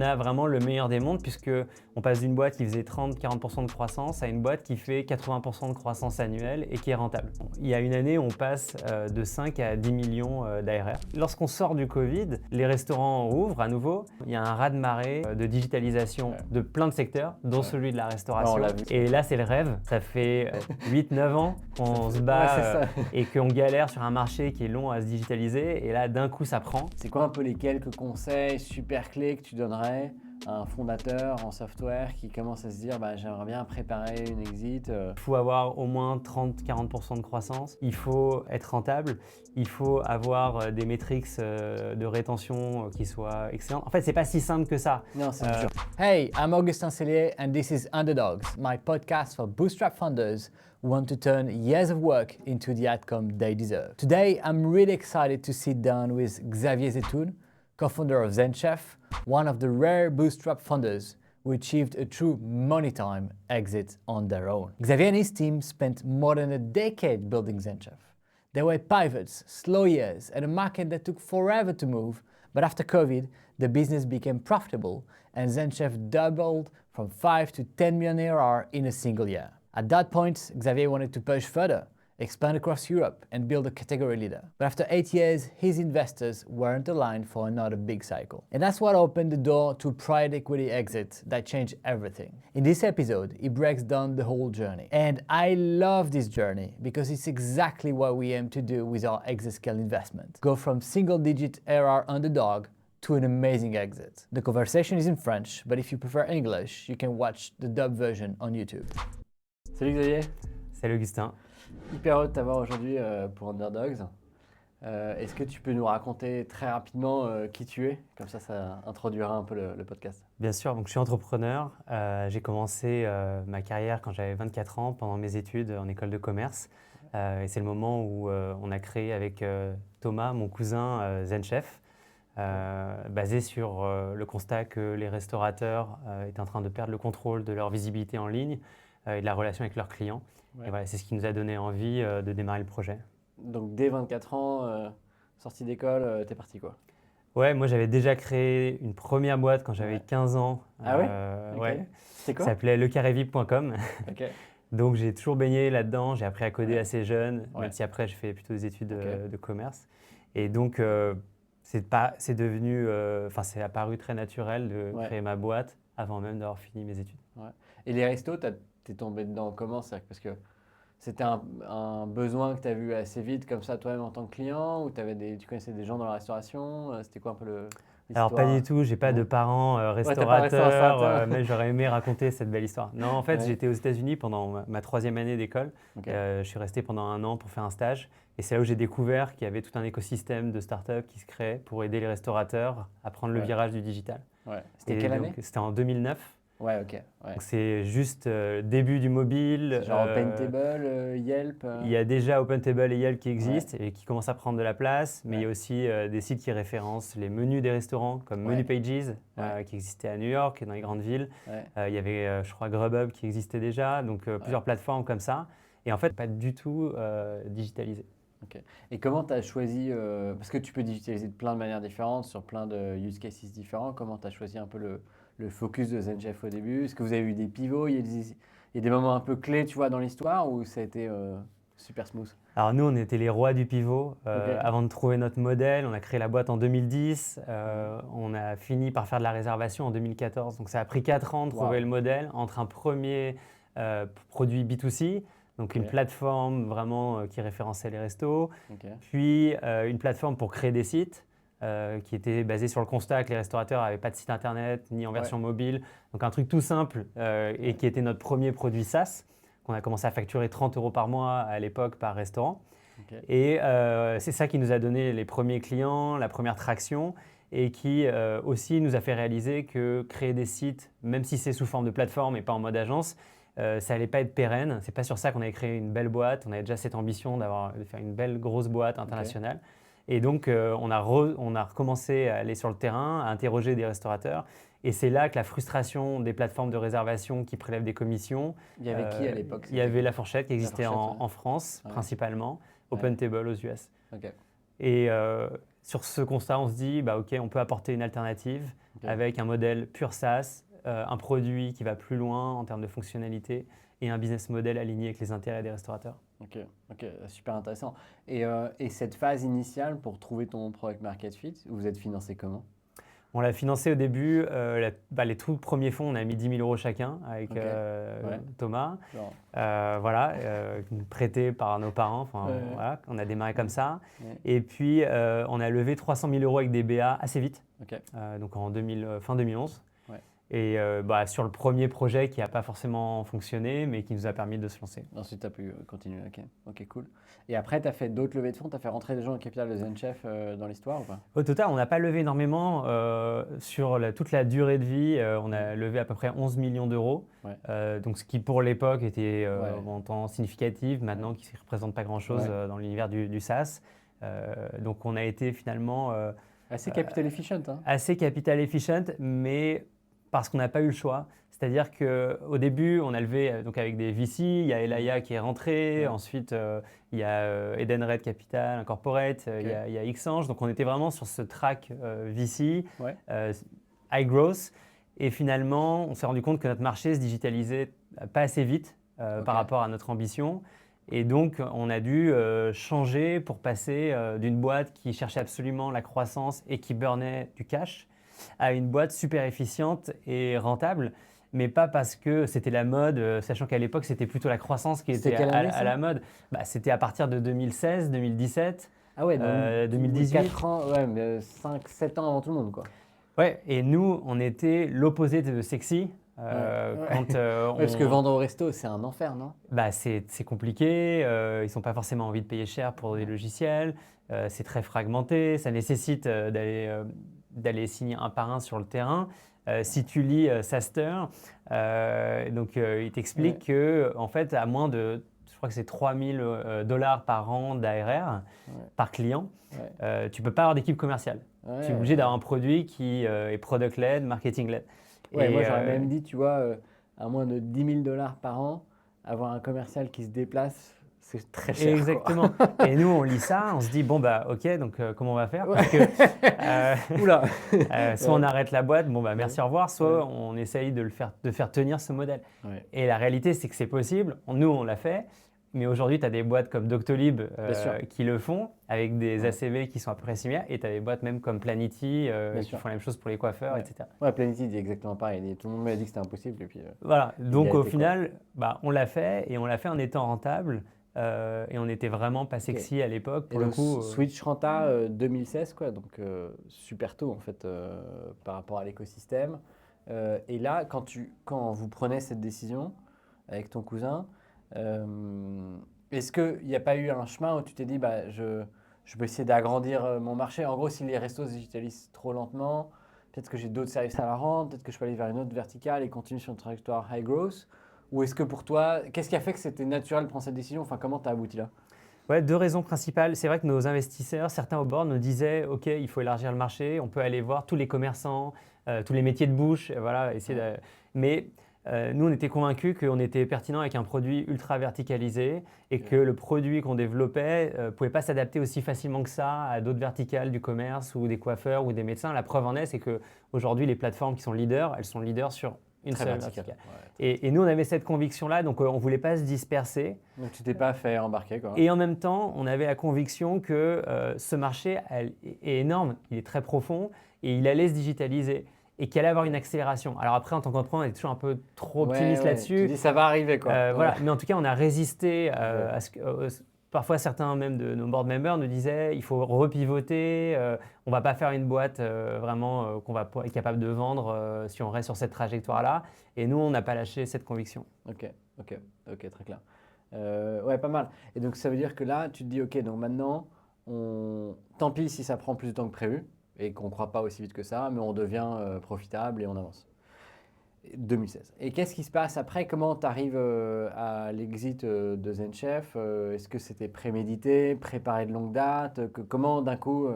on a vraiment le meilleur des mondes puisque on passe d'une boîte qui faisait 30-40% de croissance à une boîte qui fait 80% de croissance annuelle et qui est rentable. Il y a une année, on passe de 5 à 10 millions d'ARR. Lorsqu'on sort du Covid, les restaurants rouvrent à nouveau. Il y a un raz-de-marée de digitalisation de plein de secteurs, dont celui de la restauration. Ouais, on l'a vu. Et là, c'est le rêve. Ça fait 8-9 ans qu'on se bat et qu'on galère sur un marché qui est long à se digitaliser. Et là, d'un coup, ça prend. C'est quoi un peu les quelques conseils super clés que tu donnerais à un fondateur en software qui commence à se dire j'aimerais bien préparer une exit Il faut avoir au moins 30-40% de croissance. Il faut être rentable. Il faut avoir des métriques de rétention qui soient excellentes. En fait, c'est pas si simple que ça. Non, c'est dur. Hey, I'm Augustin Cellier and this is Underdogs, my podcast for bootstrap founders who want to turn years of work into the outcome they deserve. Today, I'm really excited to sit down with Xavier Zetoun, co-founder of ZenChef, one of the rare bootstrap founders who achieved a true money time exit on their own. Xavier and his team spent more than a decade building ZenChef. There were pivots, slow years, and a market that took forever to move, but after COVID, the business became profitable and ZenChef doubled from 5 to 10 million ARR in a single year. At that point, Xavier wanted to push further, expand across Europe, and build a category leader. But after 8 years, his investors weren't aligned for another big cycle. And that's what opened the door to private equity exit that changed everything. In this episode, he breaks down the whole journey. And I love this journey because it's exactly what we aim to do with our exit scale investment. Go from single-digit ARR underdog to an amazing exit. The conversation is in French, but if you prefer English, you can watch the dub version on YouTube. Salut Xavier. Salut Augustin. Hyper heureux de t'avoir aujourd'hui pour Underdogs. Est-ce que tu peux nous raconter très rapidement qui tu es? Comme ça introduira un peu le podcast. Bien sûr, donc je suis entrepreneur. J'ai commencé ma carrière quand j'avais 24 ans pendant mes études en école de commerce. Et c'est le moment où on a créé avec Thomas, mon cousin, ZenChef, basé sur le constat que les restaurateurs étaient en train de perdre le contrôle de leur visibilité en ligne et de la relation avec leurs clients. Ouais. Et voilà, c'est ce qui nous a donné envie de démarrer le projet. Donc dès 24 ans, sortie d'école, t'es parti quoi? Ouais, moi j'avais déjà créé une première boîte quand j'avais 15 ans. Ah ouais? Ouais. C'était quoi? Ça s'appelait lecarrévip.com. Okay. Donc j'ai toujours baigné là-dedans, j'ai appris à coder assez jeune, même si après j'ai fait plutôt des études de commerce. Et donc c'est devenu, c'est apparu très naturel de créer ma boîte avant même d'avoir fini mes études. Ouais. Et les restos, t'es tombé dedans comment? Parce que c'était un besoin que tu as vu assez vite comme ça toi-même en tant que client ou tu connaissais des gens dans la restauration? C'était quoi un peu l'histoire? Alors pas du tout, j'ai pas de parents restaurateurs, mais j'aurais aimé raconter cette belle histoire. Non, en fait, j'étais aux États-Unis pendant ma 3e année d'école. Je suis resté pendant 1 an pour faire un stage. Et c'est là où j'ai découvert qu'il y avait tout un écosystème de startups qui se créait pour aider les restaurateurs à prendre le virage du digital. C'était quelle année? C'était en 2009. Ouais, ok. Ouais. Donc c'est juste début du mobile. Genre OpenTable, Yelp. Il y a déjà OpenTable et Yelp qui existent et qui commencent à prendre de la place, mais il y a aussi des sites qui référencent les menus des restaurants comme MenuPages qui existaient à New York et dans les grandes villes. Il y avait, je crois, Grubhub qui existait déjà, donc plusieurs plateformes comme ça. Et en fait, pas du tout digitalisé. Okay. Et comment tu as choisi, parce que tu peux digitaliser de plein de manières différentes, sur plein de use cases différents, comment tu as choisi un peu le focus de ZenChef au début? Est-ce que vous avez eu des pivots? Il y a des moments un peu clés, tu vois, dans l'histoire ou ça a été super smooth? Alors nous, on était les rois du pivot. Avant de trouver notre modèle, on a créé la boîte en 2010. On a fini par faire de la réservation en 2014. Donc ça a pris 4 ans de trouver le modèle entre un premier produit B2C, donc une plateforme vraiment qui référençait les restos, puis une plateforme pour créer des sites. Qui était basé sur le constat que les restaurateurs n'avaient pas de site internet ni en version mobile. Donc un truc tout simple et qui était notre premier produit SaaS, qu'on a commencé à facturer 30 € par mois à l'époque par restaurant. Et c'est ça qui nous a donné les premiers clients, la première traction et qui aussi nous a fait réaliser que créer des sites, même si c'est sous forme de plateforme et pas en mode agence, ça n'allait pas être pérenne. C'est pas sur ça qu'on avait créé une belle boîte. On avait déjà cette ambition de faire une belle grosse boîte internationale. Et donc, on a recommencé à aller sur le terrain, à interroger des restaurateurs. Et c'est là que la frustration des plateformes de réservation qui prélèvent des commissions… Il y avait qui à l'époque? Il y avait La Fourchette qui existait en France principalement, OpenTable aux US. Et sur ce constat, on se dit, OK, on peut apporter une alternative avec un modèle pur SaaS, un produit qui va plus loin en termes de fonctionnalité et un business model aligné avec les intérêts des restaurateurs. Ok, super intéressant. Et cette phase initiale pour trouver ton product market fit, vous êtes financé comment? On l'a financé au début, les tout premiers fonds, on a mis 10 000 € chacun avec Thomas, prêté par nos parents, voilà, on a démarré comme ça. Et puis on a levé 300 000 € avec des BA assez vite, donc en fin 2011. Et sur le premier projet qui n'a pas forcément fonctionné, mais qui nous a permis de se lancer. Ensuite, tu as pu continuer, ok, cool. Et après, tu as fait d'autres levées de fonds, tu as fait rentrer des gens au capital de ZenChef dans l'histoire ou pas? Au total, on n'a pas levé énormément sur toute la durée de vie. On a levé à peu près 11 millions d'euros, donc ce qui pour l'époque était un montant significatif, maintenant qui ne représente pas grand-chose dans l'univers du SaaS. Donc on a été finalement… assez capital efficient. Hein. Assez capital efficient, mais… parce qu'on n'a pas eu le choix. C'est-à-dire qu'au début, on a levé donc avec des VC, il y a Elaya qui est rentré, ensuite il y a Edenred Capital, Incorporate, il y a Xange. Donc on était vraiment sur ce track VC, high growth. Et finalement, on s'est rendu compte que notre marché se digitalisait pas assez vite par rapport à notre ambition. Et donc, on a dû changer pour passer d'une boîte qui cherchait absolument la croissance et qui burnait du cash à une boîte super efficiente et rentable, mais pas parce que c'était la mode, sachant qu'à l'époque, c'était plutôt la croissance qui était à la mode. C'était à partir de 2016, 2017, ah ouais, donc 2018. 4 ans, 5-7 ans avant tout le monde, quoi. Ouais, et nous, on était l'opposé de sexy. Parce que vendre au resto, c'est un enfer, non? C'est compliqué, ils n'ont pas forcément envie de payer cher pour des logiciels, c'est très fragmenté, ça nécessite d'aller signer un par un sur le terrain. Si tu lis SaaStr, il t'explique que en fait, à moins de, je crois que c'est 3 000 $ par an d'ARR par client, tu ne peux pas avoir d'équipe commerciale. Tu es obligé d'avoir un produit qui est product-led, marketing-led. Moi j'aurais même dit, tu vois, à moins de 10 000 $ par an, avoir un commercial qui se déplace, c'est très cher. Exactement. Et nous, on lit ça, on se dit, ok, donc comment on va faire? Parce que soit on arrête la boîte, merci, au revoir, soit on essaye de faire tenir ce modèle. Et la réalité, c'est que c'est possible. Nous, on l'a fait. Mais aujourd'hui, tu as des boîtes comme Doctolib qui le font, avec des ACV qui sont à peu près similaires. Et tu as des boîtes même comme Planity qui font la même chose pour les coiffeurs, etc. Ouais, Planity dit exactement pareil. Tout le monde m'a dit que c'était impossible. Et puis, voilà, donc au final, on l'a fait et on l'a fait en étant rentable. Et on n'était vraiment pas sexy à l'époque. Pour le coup, Switch Renta 2016, quoi, donc super tôt en fait par rapport à l'écosystème. Et là, quand vous prenez cette décision avec ton cousin, est-ce qu'il n'y a pas eu un chemin où tu t'es dit je peux essayer d'agrandir mon marché? En gros, si les restos se digitalisent trop lentement, peut-être que j'ai d'autres services à la rendre, peut-être que je peux aller vers une autre verticale et continuer sur une trajectoire high growth. Ou est-ce que pour toi, qu'est-ce qui a fait que c'était naturel de prendre cette décision? Enfin, comment tu as abouti là? Ouais, 2 raisons principales. C'est vrai que nos investisseurs, certains au board, nous disaient OK, il faut élargir le marché, on peut aller voir tous les commerçants, tous les métiers de bouche, voilà, Mais nous, on était convaincus qu'on était pertinent avec un produit ultra verticalisé et que le produit qu'on développait ne pouvait pas s'adapter aussi facilement que ça à d'autres verticales du commerce ou des coiffeurs ou des médecins. La preuve en est, c'est qu'aujourd'hui, les plateformes qui sont leaders, elles sont leaders sur une seule verticale. Et nous, on avait cette conviction-là, donc on ne voulait pas se disperser. Donc tu t'es pas fait embarquer, quoi. Et en même temps, on avait la conviction que ce marché est énorme, il est très profond et il allait se digitaliser et qu'il allait avoir une accélération. Alors après, en tant qu'entrepreneur, on est toujours un peu trop optimiste là-dessus. Tu dis ça va arriver, quoi. Voilà. Mais en tout cas, on a résisté à ce que… Parfois, certains même de nos board members nous disaient il faut repivoter, on ne va pas faire une boîte vraiment qu'on va être capable de vendre si on reste sur cette trajectoire-là. Et nous, on n'a pas lâché cette conviction. Ok, très clair. Ouais, pas mal. Et donc, ça veut dire que là, tu te dis ok, donc maintenant, tant pis si ça prend plus de temps que prévu et qu'on ne croit pas aussi vite que ça, mais on devient profitable et on avance. 2016. Et qu'est-ce qui se passe après? Comment tu arrives à l'exit de ZenChef? Est-ce que c'était prémédité, préparé de longue date? Comment d'un coup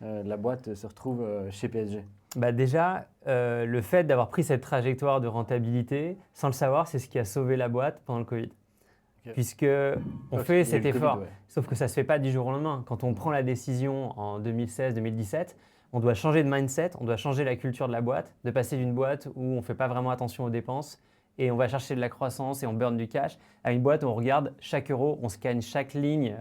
la boîte se retrouve chez PSG? Déjà, le fait d'avoir pris cette trajectoire de rentabilité, sans le savoir, c'est ce qui a sauvé la boîte pendant le Covid. puisque on fait cet effort. Covid, ouais. Sauf que ça ne se fait pas du jour au lendemain. Quand on prend la décision en 2016-2017, on doit changer de mindset, on doit changer la culture de la boîte, de passer d'une boîte où on ne fait pas vraiment attention aux dépenses et on va chercher de la croissance et on burn du cash, à une boîte où on regarde chaque euro, on scanne chaque ligne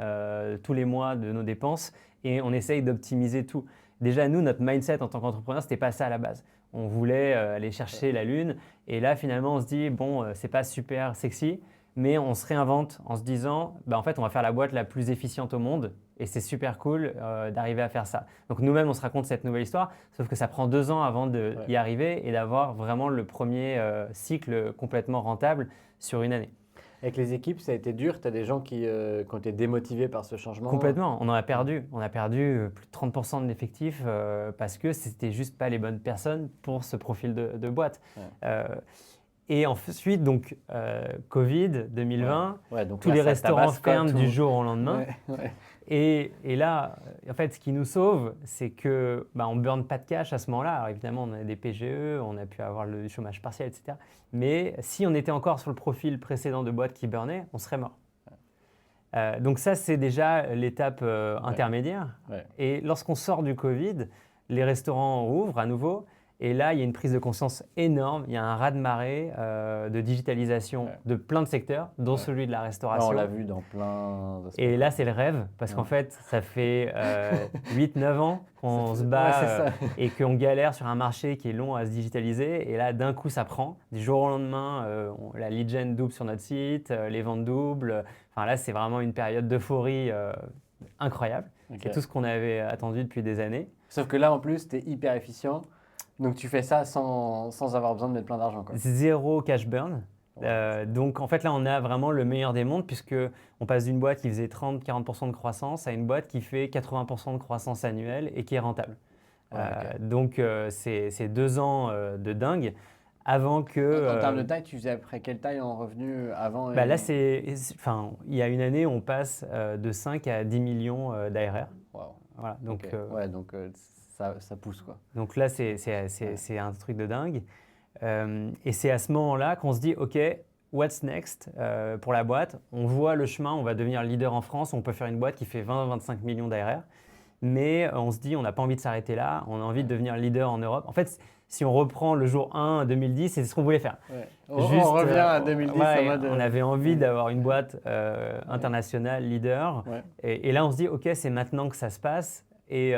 tous les mois de nos dépenses et on essaye d'optimiser tout. Déjà, nous, notre mindset en tant qu'entrepreneur, ce n'était pas ça à la base. On voulait aller chercher la lune et là, finalement, on se dit, bon, c'est pas super sexy, mais on se réinvente en se disant, en fait, on va faire la boîte la plus efficiente au monde et c'est super cool d'arriver à faire ça. Donc nous-mêmes, on se raconte cette nouvelle histoire, sauf que ça prend 2 ans avant d'y arriver et d'avoir vraiment le premier cycle complètement rentable sur une année. Avec les équipes, ça a été dur. Tu as des gens qui ont été démotivés par ce changement. Complètement, on en a perdu. On a perdu plus de 30% de l'effectif parce que c'était juste pas les bonnes personnes pour ce profil de boîte. Et ensuite, donc, Covid 2020, donc tous là, les ça restaurants tabasse ferment tout. du jour au lendemain. Et là, en fait, ce qui nous sauve, c'est que on ne burne pas de cash à ce moment-là. Alors évidemment, on a des PGE, on a pu avoir le chômage partiel, etc. Mais si on était encore sur le profil précédent de boîte qui burnait, on serait mort. Donc ça, c'est déjà l'étape intermédiaire. Et lorsqu'on sort du Covid, les restaurants rouvrent à nouveau. Et là, il y a une prise de conscience énorme. Il y a un raz-de-marée de digitalisation de plein de secteurs, dont celui de la restauration. On l'a vu dans plein d'aspects. Et là, c'est le rêve, parce qu'en fait, ça fait 8-9 ans qu'on se bat et qu'on galère sur un marché qui est long à se digitaliser. Et là, d'un coup, ça prend. Du jour au lendemain, la lead gen double sur notre site, les ventes doublent. Enfin, là, c'est vraiment une période d'euphorie incroyable. C'est tout ce qu'on avait attendu depuis des années. Sauf que là, en plus, tu es hyper efficient. Donc, tu fais ça sans avoir besoin de mettre plein d'argent. Zéro cash burn. Donc, en fait, là, on a vraiment le meilleur des mondes puisqu'on passe d'une boîte qui faisait 30-40% de croissance à une boîte qui fait 80% de croissance annuelle et qui est rentable. Donc, c'est 2 ans de dingue avant que… En termes de taille, tu faisais après quelle taille en revenu avant Là, il y a une année, on passe de 5 à 10 millions d'ARR. Wow. Voilà, donc, ça pousse, quoi. Donc là, c'est un truc de dingue. Et c'est à ce moment-là qu'on se dit, OK, what's next pour la boîte? On voit le chemin, on va devenir leader en France, on peut faire une boîte qui fait 20-25 millions d'ARR. Mais on se dit, on n'a pas envie de s'arrêter là, on a envie de devenir leader en Europe. En fait, si on reprend le jour 1 2010, c'est ce qu'on voulait faire. On revient à 2010. On avait envie d'avoir une boîte internationale, leader. Et là, on se dit, OK, c'est maintenant que ça se passe. Et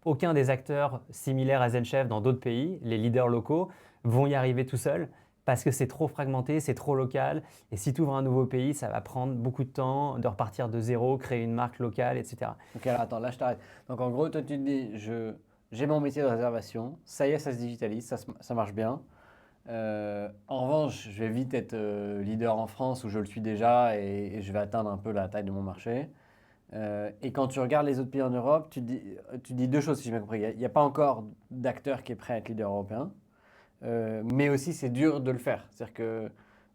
aucun des acteurs similaires à ZenChef dans d'autres pays, les leaders locaux, vont y arriver tout seuls parce que c'est trop fragmenté, c'est trop local. Et si tu ouvres un nouveau pays, ça va prendre beaucoup de temps de repartir de zéro, créer une marque locale, etc. Ok, alors attends, là je t'arrête. Donc en gros, toi tu te dis, j'ai mon métier de réservation, ça y est, ça se digitalise, ça marche bien. En revanche, je vais vite être leader en France où je le suis déjà et je vais atteindre un peu la taille de mon marché. Et quand tu regardes les autres pays en Europe, tu dis 2 choses si j'ai bien compris. Il n'y a pas encore d'acteur qui est prêt à être leader européen, mais aussi c'est dur de le faire. C'est-à-dire que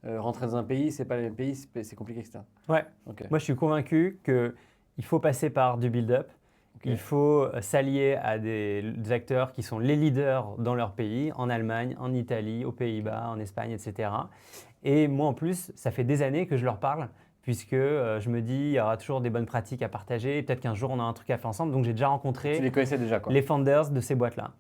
rentrer dans un pays, c'est pas le même pays, c'est compliqué, etc. Ouais. Okay. Moi, je suis convaincu qu'il faut passer par du build-up. Il faut s'allier à des acteurs qui sont les leaders dans leur pays, en Allemagne, en Italie, aux Pays-Bas, en Espagne, etc. Et moi, en plus, ça fait des années que je leur parle, puisque je me dis il y aura toujours des bonnes pratiques à partager, peut-être qu'un jour on a un truc à faire ensemble. Donc j'ai déjà rencontré tu les connaissais déjà, quoi. Les founders de ces boîtes-là.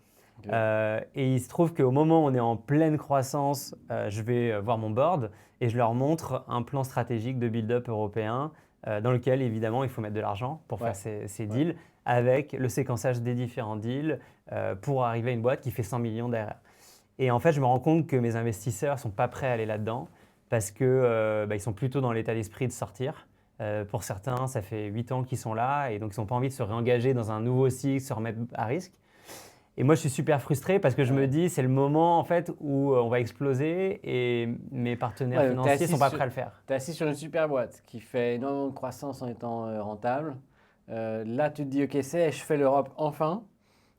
Et il se trouve qu'au moment où on est en pleine croissance, je vais voir mon board et je leur montre un plan stratégique de build-up européen dans lequel évidemment il faut mettre de l'argent pour faire ces deals, avec le séquençage des différents deals pour arriver à une boîte qui fait 100 millions d'ARR. Et en fait, je me rends compte que mes investisseurs ne sont pas prêts à aller là-dedans parce qu'ils sont plutôt dans l'état d'esprit de sortir. Pour certains, ça fait 8 ans qu'ils sont là et donc ils n'ont pas envie de se réengager dans un nouveau cycle, se remettre à risque. Et moi, je suis super frustré parce que je me dis c'est le moment en fait où on va exploser et mes partenaires financiers ne sont pas prêts à le faire. Tu es assis sur une super boîte qui fait énormément de croissance en étant rentable. Là, tu te dis ok, je fais l'Europe enfin,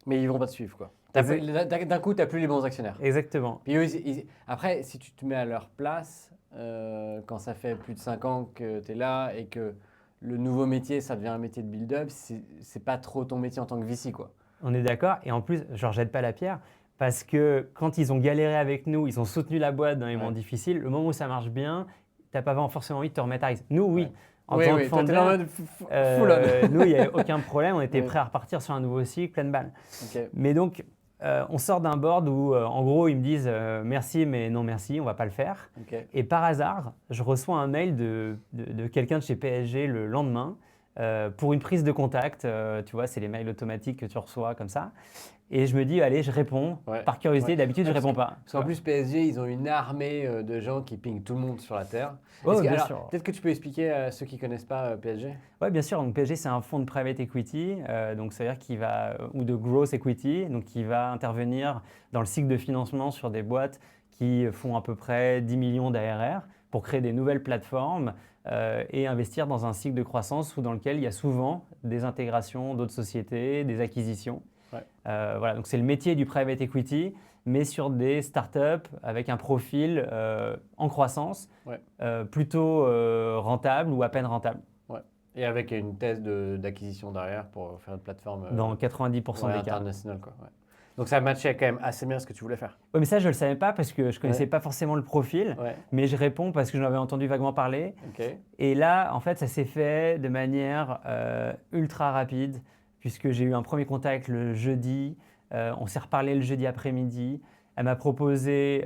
mais ils ne vont pas te suivre, quoi. D'un coup, tu n'as plus les bons actionnaires. Exactement. Puis eux, après, si tu te mets à leur place, quand ça fait plus de 5 ans que tu es là et que le nouveau métier, ça devient un métier de build-up, c'est pas trop ton métier en tant que VC, quoi. On est d'accord. Et en plus, je leur jette pas la pierre parce que quand ils ont galéré avec nous, ils ont soutenu la boîte dans les moments difficiles. Le moment où ça marche bien, t'as pas forcément envie de te remettre à risque. Nous, oui. Ouais. En Oui, tant oui, que toi, t'es founder, en mode full on. nous, il n'y avait aucun problème. On était Oui. prêts à repartir sur un nouveau cycle, pleine balle. Ok. Mais donc, on sort d'un board où, en gros, ils me disent merci, mais non merci, on ne va pas le faire. Ok. Et par hasard, je reçois un mail de quelqu'un de chez PSG le lendemain pour une prise de contact. Tu vois, c'est les mails automatiques que tu reçois comme ça. Et je me dis, allez, je réponds. Ouais. Par curiosité, Ouais. d'habitude, je Ouais, ne réponds pas. Parce qu'en plus, PSG, ils ont une armée de gens qui pingent tout le monde sur la Terre. Ouais, bien Alors, sûr. peut-être que tu peux expliquer à ceux qui ne connaissent pas PSG. Oui, bien sûr. Donc PSG, c'est un fonds de private equity, donc c'est-à-dire qu'il va ou de growth equity, donc qui va intervenir dans le cycle de financement sur des boîtes qui font à peu près 10 millions d'ARR pour créer des nouvelles plateformes et investir dans un cycle de croissance dans lequel il y a souvent des intégrations d'autres sociétés, des acquisitions. Ouais. Voilà, donc c'est le métier du private equity, mais sur des startups avec un profil en croissance, Ouais. plutôt rentable ou à peine rentable. Ouais. Et avec une thèse d'acquisition derrière pour faire une plateforme Dans 90% des cas. internationale, quoi. Ouais. Donc ça matchait quand même assez bien ce que tu voulais faire. Oui, mais ça, je ne le savais pas parce que je ne connaissais pas forcément le profil, Ouais. mais je réponds parce que j'en avais entendu vaguement parler. Ok. Et là, en fait, ça s'est fait de manière ultra rapide, puisque j'ai eu un premier contact le jeudi, on s'est reparlé le jeudi après-midi. Elle m'a proposé,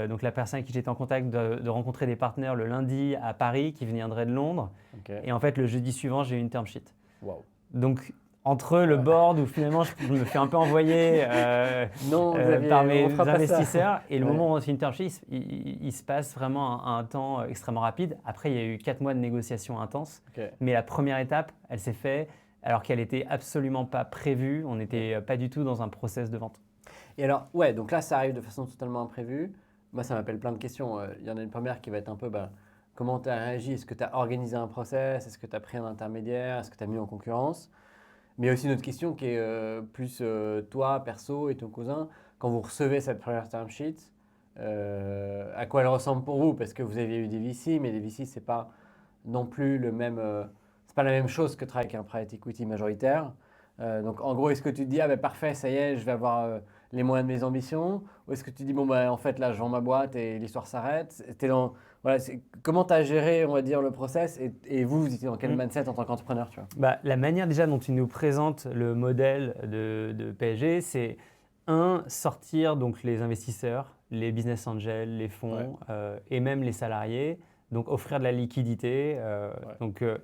donc la personne avec qui j'étais en contact, de rencontrer des partenaires le lundi à Paris qui viendraient de Londres. Ok. Et en fait, le jeudi suivant, j'ai eu une term sheet. Wow. Donc, entre le board où finalement je me fais un peu envoyer Non, Xavier, par on mes fera pas ça. investisseurs et le Ouais. moment où on fait une term sheet, il se passe vraiment un temps extrêmement rapide. Après, il y a eu 4 mois de négociations intenses, Ok. mais la première étape, elle s'est faite alors qu'elle n'était absolument pas prévue. On n'était pas du tout dans un process de vente. Et alors, ouais, donc là, ça arrive de façon totalement imprévue. Moi, ça m'appelle plein de questions. Il y en a une première qui va être un peu, comment tu as réagi? Est-ce que tu as organisé un process? Est-ce que tu as pris un intermédiaire? Est-ce que tu as mis en concurrence? Mais il y a aussi une autre question qui est plus toi, perso, et ton cousin. Quand vous recevez cette première term sheet, à quoi elle ressemble pour vous? Parce que vous aviez eu des VC, mais les VC, c'est pas non plus le même, c'est pas la même chose que travailler avec un private equity majoritaire. Donc en gros, est-ce que tu te dis, ah ben parfait, ça y est, je vais avoir les moyens de mes ambitions? Ou est-ce que tu dis, bon ben en fait là, je vends ma boîte et l'histoire s'arrête? Voilà, comment tu as géré, on va dire, le process et vous étiez dans quel mindset en tant qu'entrepreneur, tu vois? La manière déjà dont ils nous présentent le modèle de PSG, c'est sortir donc les investisseurs, les business angels, les fonds et même les salariés, donc offrir de la liquidité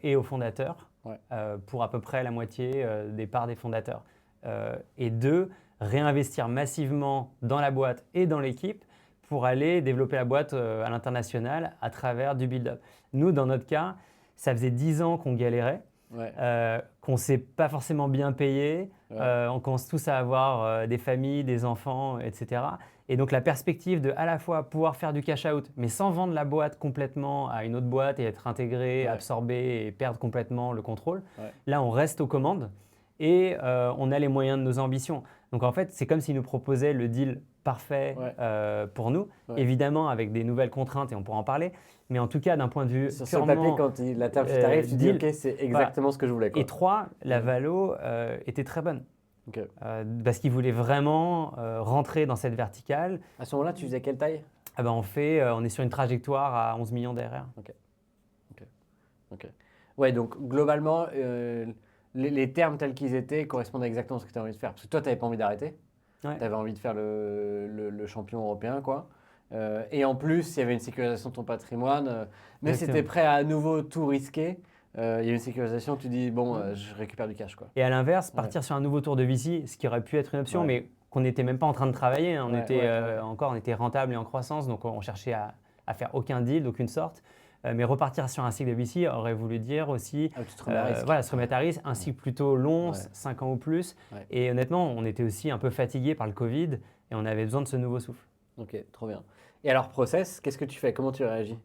et aux fondateurs pour à peu près la moitié des parts des fondateurs. Et deux, réinvestir massivement dans la boîte et dans l'équipe pour aller développer la boîte à l'international à travers du build-up. Nous, dans notre cas, ça faisait 10 ans qu'on galérait, qu'on ne s'est pas forcément bien payé, on commence tous à avoir des familles, des enfants, etc. Et donc la perspective de à la fois pouvoir faire du cash out, mais sans vendre la boîte complètement à une autre boîte et être intégré, absorbé et perdre complètement le contrôle, là on reste aux commandes et on a les moyens de nos ambitions. Donc en fait, c'est comme s'ils nous proposaient le deal parfait pour nous, évidemment avec des nouvelles contraintes et on pourra en parler, mais en tout cas d'un point de vue sur purement… ce papier, quand la term sheet arrive, tu dis ok, c'est exactement ce que je voulais, quoi. Et 3, la valo était très bonne. Okay. Parce qu'ils voulaient vraiment rentrer dans cette verticale. À ce moment-là, tu faisais quelle taille? On est sur une trajectoire à 11 millions d'ARR. Ok. Ouais, donc globalement, les termes tels qu'ils étaient correspondaient exactement à ce que tu avais envie de faire. Parce que toi, tu n'avais pas envie d'arrêter. Tu avais envie de faire le champion européen, quoi. Et en plus, il y avait une sécurisation de ton patrimoine. Mais si tu es prêt à nouveau tout risquer, il y a une sécurisation, tu dis, bon, je récupère du cash, quoi. Et à l'inverse, partir sur un nouveau tour de VC, ce qui aurait pu être une option, mais qu'on n'était même pas en train de travailler. Hein. On était rentable et en croissance, donc on cherchait à faire aucun deal d'aucune sorte. Mais repartir sur un cycle de VC aurait voulu dire aussi se remettre à risque, un cycle plutôt long, 5 ans ou plus. Et honnêtement, on était aussi un peu fatigué par le Covid et on avait besoin de ce nouveau souffle. Ok, trop bien. Et alors, process, qu'est-ce que tu fais? Comment tu réagis?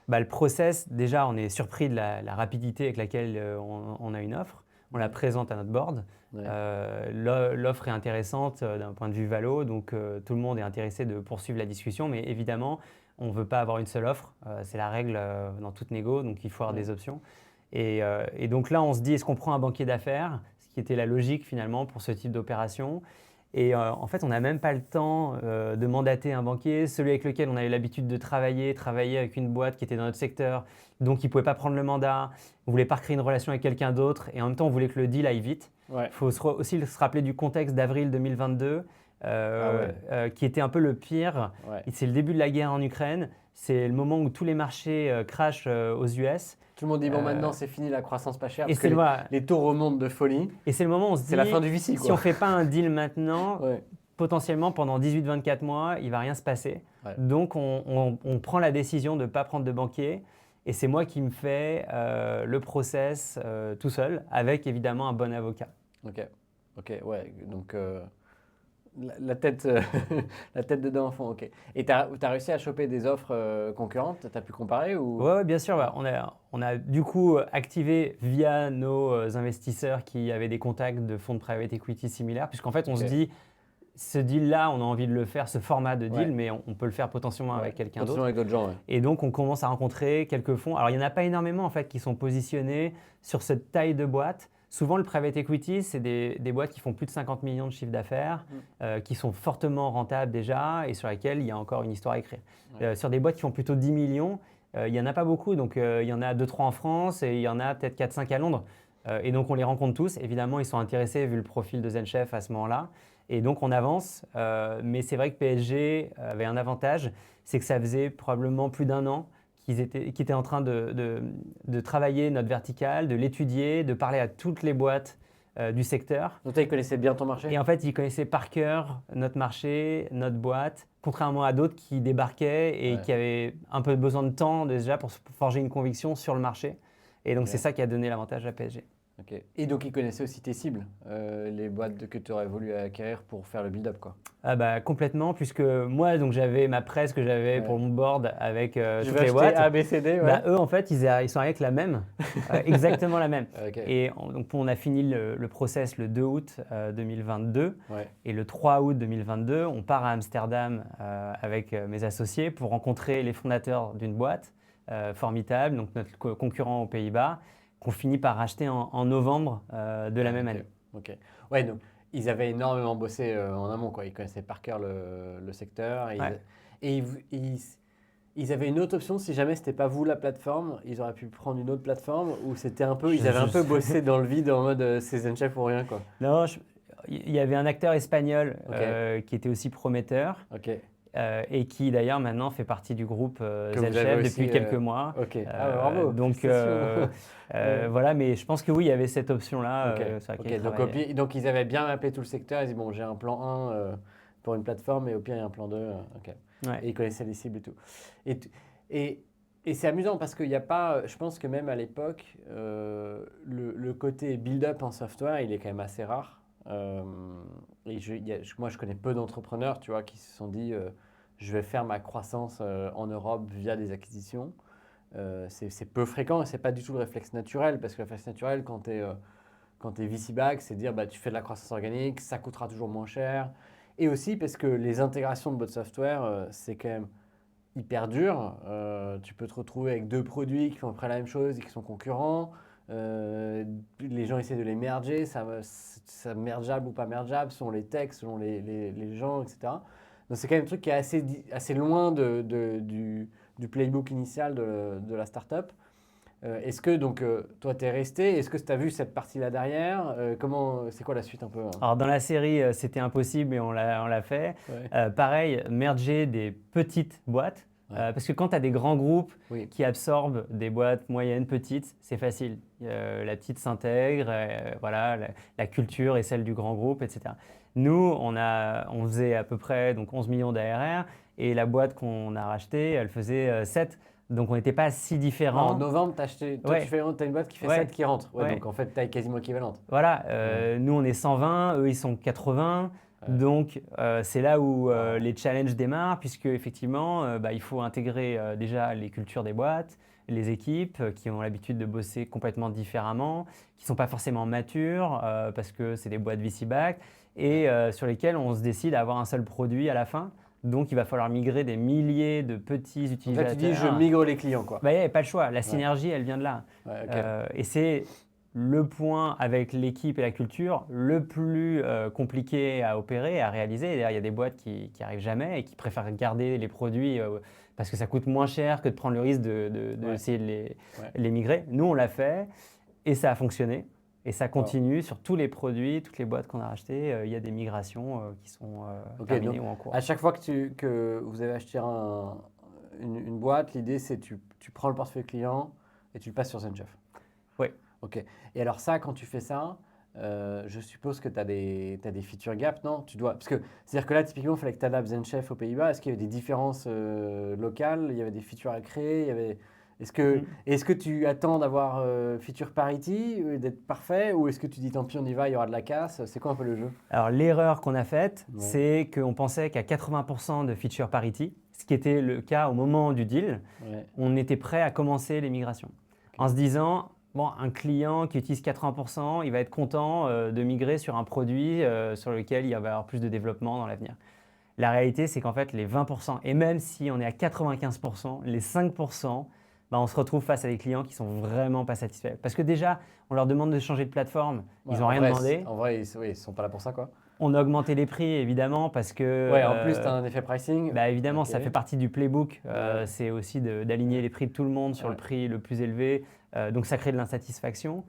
Le process, déjà, on est surpris de la rapidité avec laquelle on a une offre. On la présente à notre board. L'offre est intéressante d'un point de vue valo, donc tout le monde est intéressé de poursuivre la discussion. Mais évidemment, on ne veut pas avoir une seule offre. C'est la règle dans toute négo, donc il faut avoir des options. Et donc là, on se dit, est-ce qu'on prend un banquier d'affaires, ce qui était la logique finalement pour ce type d'opération. Et en fait, on n'a même pas le temps de mandater un banquier. Celui avec lequel on avait l'habitude de travailler avec une boîte qui était dans notre secteur, donc il ne pouvait pas prendre le mandat. On ne voulait pas recréer une relation avec quelqu'un d'autre et en même temps, on voulait que le deal aille vite. Il faut aussi se rappeler du contexte d'avril 2022, qui était un peu le pire. C'est le début de la guerre en Ukraine. C'est le moment où tous les marchés crashent aux US. Tout le monde dit, bon, maintenant, c'est fini la croissance pas chère, et parce que les taux remontent de folie. Et c'est le moment où on se dit, c'est la fin du VC, quoi. Si on ne fait pas un deal maintenant, potentiellement, pendant 18-24 mois, il ne va rien se passer. Donc, on prend la décision de ne pas prendre de banquier. Et c'est moi qui me fais le process tout seul, avec évidemment un bon avocat. Ok, ouais. Donc, la tête, la tête dedans en fond, ok. Et tu as réussi à choper des offres concurrentes? Tu as pu comparer ou... Oui, bien sûr. On a du coup activé via nos investisseurs qui avaient des contacts de fonds de private equity similaires, puisqu'en fait, on se dit, ce deal-là, on a envie de le faire, ce format de deal, mais on peut le faire potentiellement avec quelqu'un d'autre. Avec d'autres gens, Et donc, on commence à rencontrer quelques fonds. Alors, il n'y en a pas énormément en fait qui sont positionnés sur cette taille de boîte. Souvent, le private equity, c'est des boîtes qui font plus de 50 millions de chiffre d'affaires, qui sont fortement rentables déjà et sur lesquelles il y a encore une histoire à écrire. Sur des boîtes qui font plutôt 10 millions, il n'y en a pas beaucoup. Donc, il y en a 2-3 en France et il y en a peut-être 4-5 à Londres. Et donc, on les rencontre tous. Évidemment, ils sont intéressés vu le profil de ZenChef à ce moment-là. Et donc, on avance. Mais c'est vrai que PSG avait un avantage, c'est que ça faisait probablement plus d'un an qu'ils étaient en train de travailler notre verticale, de l'étudier, de parler à toutes les boîtes du secteur. Donc, ils connaissaient bien ton marché? Et en fait, ils connaissaient par cœur notre marché, notre boîte, contrairement à d'autres qui débarquaient et qui avaient un peu besoin de temps déjà pour forger une conviction sur le marché. Et donc, c'est ça qui a donné l'avantage à PSG. Et donc, ils connaissaient aussi tes cibles, les boîtes que tu aurais voulu acquérir pour faire le build-up, quoi. Ah bah, complètement, puisque moi, donc, j'avais ma presse que j'avais pour mon board avec toutes les boîtes. A, B, C, D, bah, eux, en fait, ils sont arrivés avec la même, exactement la même. Et donc, on a fini le process le 2 août 2022. Et le 3 août 2022, on part à Amsterdam avec mes associés pour rencontrer les fondateurs d'une boîte formidable, donc notre concurrent aux Pays-Bas, qu'on finit par racheter en novembre de la même année. Ouais, donc ils avaient énormément bossé en amont, quoi. Ils connaissaient par cœur le secteur. Et ils avaient une autre option, si jamais c'était pas vous la plateforme, ils auraient pu prendre une autre plateforme ou c'était un peu, ils avaient un peu bossé dans le vide en mode c'est ZenChef ou rien, quoi. Non, il y avait un acteur espagnol qui était aussi prometteur. Et qui d'ailleurs maintenant fait partie du groupe ZenChef depuis quelques mois. Bravo. Donc voilà, mais je pense que oui, il y avait cette option-là. Donc ils avaient bien mappé tout le secteur, ils disaient bon, j'ai un plan 1 pour une plateforme et au pire il y a un plan 2. Et ils connaissaient les cibles et tout. Et c'est amusant parce qu'il n'y a pas, je pense que même à l'époque, le côté build-up en software, il est quand même assez rare. Moi, je connais peu d'entrepreneurs, tu vois, qui se sont dit je vais faire ma croissance en Europe via des acquisitions. C'est peu fréquent et c'est pas du tout le réflexe naturel parce que le réflexe naturel, quand tu es VC-back, c'est de dire bah, tu fais de la croissance organique, ça coûtera toujours moins cher. Et aussi parce que les intégrations de votre software, c'est quand même hyper dur. Tu peux te retrouver avec deux produits qui font à peu près la même chose et qui sont concurrents. Les gens essaient de les merger, ça mergeable ou pas mergeable selon les textes, selon les gens, etc. Donc c'est quand même un truc qui est assez loin du playbook initial de la startup. Est-ce que donc toi tu es resté, est-ce que tu as vu cette partie-là derrière? C'est quoi la suite un peu? Alors dans la série, c'était impossible et on l'a fait. Pareil, merger des petites boîtes. Parce que quand tu as des grands groupes qui absorbent des boîtes moyennes, petites, c'est facile. La petite s'intègre, voilà, la culture est celle du grand groupe, etc. Nous, on faisait à peu près donc 11 millions d'ARR et la boîte qu'on a rachetée, elle faisait 7. Donc on n'était pas si différents. En novembre, tu as une boîte qui fait 7 qui rentre. Donc en fait, taille quasiment équivalente. Voilà, nous on est 120, eux ils sont 80. Donc, c'est là où les challenges démarrent, puisque effectivement, il faut intégrer déjà les cultures des boîtes, les équipes qui ont l'habitude de bosser complètement différemment, qui ne sont pas forcément matures, parce que c'est des boîtes VC-back, et sur lesquelles on se décide à avoir un seul produit à la fin. Donc, il va falloir migrer des milliers de petits utilisateurs. Donc là, tu dis, je migre les clients, quoi. Il n'y a pas le choix. La synergie, elle vient de là. Et c'est le point avec l'équipe et la culture le plus compliqué à opérer, à réaliser. D'ailleurs, il y a des boîtes qui arrivent jamais et qui préfèrent garder les produits parce que ça coûte moins cher que de prendre le risque d'essayer de les migrer. Nous, on l'a fait et ça a fonctionné. Et ça continue sur tous les produits, toutes les boîtes qu'on a rachetées. Il y a des migrations qui sont terminées ou en cours. À chaque fois que vous avez acheté une boîte, l'idée c'est tu prends le portefeuille client et tu le passes sur ZenChef. Oui. Ok. Et alors ça, quand tu fais ça, je suppose que tu as des feature gaps, non? Parce que c'est-à-dire que là, typiquement, il fallait que tu adaptes ZenChef aux Pays-Bas. Est-ce qu'il y avait des différences locales? Il y avait des features à créer? Est-ce que tu attends d'avoir feature parity, d'être parfait, ou est-ce que tu dis tant pis, on y va, il y aura de la casse? C'est quoi un peu le jeu? Alors l'erreur qu'on a faite, c'est qu'on pensait qu'à 80% de feature parity, ce qui était le cas au moment du deal, on était prêt à commencer les migrations. En se disant, bon, un client qui utilise 80%, il va être content de migrer sur un produit sur lequel il va y avoir plus de développement dans l'avenir. La réalité, c'est qu'en fait, les 20%, et même si on est à 95%, les 5%, on se retrouve face à des clients qui sont vraiment pas satisfaits. Parce que déjà, on leur demande de changer de plateforme, ils n'ont rien demandé. En vrai, ils sont pas là pour ça, quoi. On a augmenté les prix, évidemment, parce que… en plus, tu as un effet pricing. Évidemment, ça fait partie du playbook. C'est aussi d'aligner les prix de tout le monde sur le prix le plus élevé. Donc, ça crée de l'insatisfaction.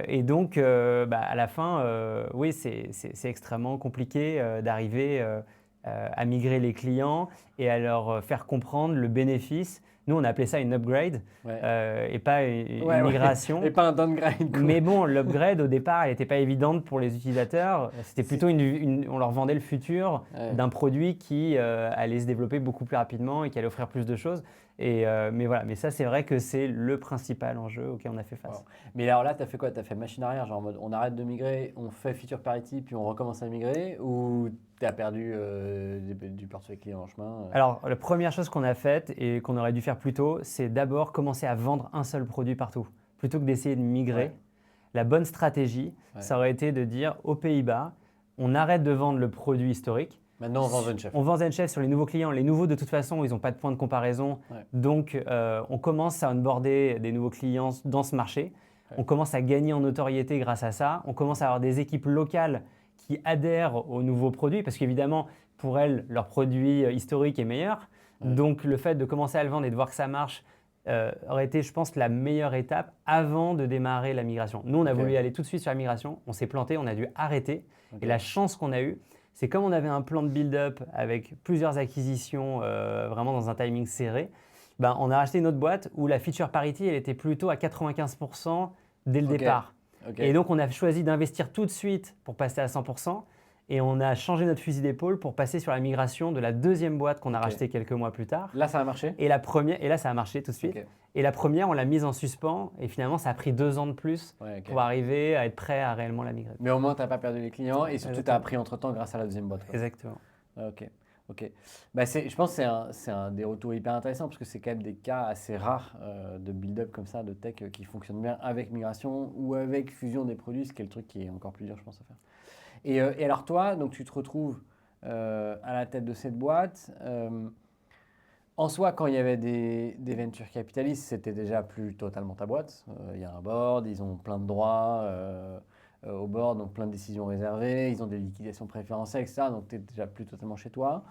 Et donc, à la fin, oui, c'est extrêmement compliqué d'arriver à migrer les clients et à leur faire comprendre le bénéfice. Nous, on a appelé ça une upgrade et pas une migration. Et pas un downgrade. Quoi. Mais bon, l'upgrade, au départ, elle n'était pas évidente pour les utilisateurs. C'était plutôt on leur vendait le futur d'un produit qui allait se développer beaucoup plus rapidement et qui allait offrir plus de choses. Mais voilà, mais ça, c'est vrai que c'est le principal enjeu auquel on a fait face. Wow. Mais alors là, tu as fait quoi? Tu as fait machine arrière, genre en mode on arrête de migrer, on fait feature parity, puis on recommence à migrer, ou tu as perdu du portefeuille client en chemin? Alors, la première chose qu'on a faite et qu'on aurait dû faire plus tôt, c'est d'abord commencer à vendre un seul produit partout. Plutôt que d'essayer de migrer, la bonne stratégie, ça aurait été de dire aux Pays-Bas, on arrête de vendre le produit historique. Maintenant, on vend ZenChef. On vend ZenChef sur les nouveaux clients. Les nouveaux, de toute façon, ils n'ont pas de point de comparaison. Donc, on commence à onboarder des nouveaux clients dans ce marché. On commence à gagner en notoriété grâce à ça. On commence à avoir des équipes locales qui adhèrent aux nouveaux produits parce qu'évidemment, pour elles, leur produit historique est meilleur. Donc, le fait de commencer à le vendre et de voir que ça marche aurait été, je pense, la meilleure étape avant de démarrer la migration. Nous, on a voulu aller tout de suite sur la migration. On s'est planté, on a dû arrêter. Et la chance qu'on a eue, c'est comme on avait un plan de build-up avec plusieurs acquisitions vraiment dans un timing serré, on a racheté une autre boîte où la feature parity, elle était plutôt à 95% dès le départ. Et donc, on a choisi d'investir tout de suite pour passer à 100%. Et on a changé notre fusil d'épaule pour passer sur la migration de la deuxième boîte qu'on a rachetée quelques mois plus tard. Là, ça a marché? Et là, ça a marché tout de suite. Et la première, on l'a mise en suspens. Et finalement, ça a pris 2 ans de plus pour arriver à être prêt à réellement la migrer. Mais au moins, tu n'as pas perdu les clients et surtout, tu as appris entre-temps grâce à la deuxième boîte. Quoi. Exactement. Ok. Je pense que c'est un des retours hyper intéressants parce que c'est quand même des cas assez rares de build-up comme ça, de tech qui fonctionnent bien avec migration ou avec fusion des produits, ce qui est le truc qui est encore plus dur, je pense, à faire. Et alors toi, donc tu te retrouves à la tête de cette boîte. En soi, quand il y avait des venture capitalistes, c'était déjà plus totalement ta boîte. Il y a un board, ils ont plein de droits au board, donc plein de décisions réservées, ils ont des liquidations préférentielles, etc. Donc tu es déjà plus totalement chez toi.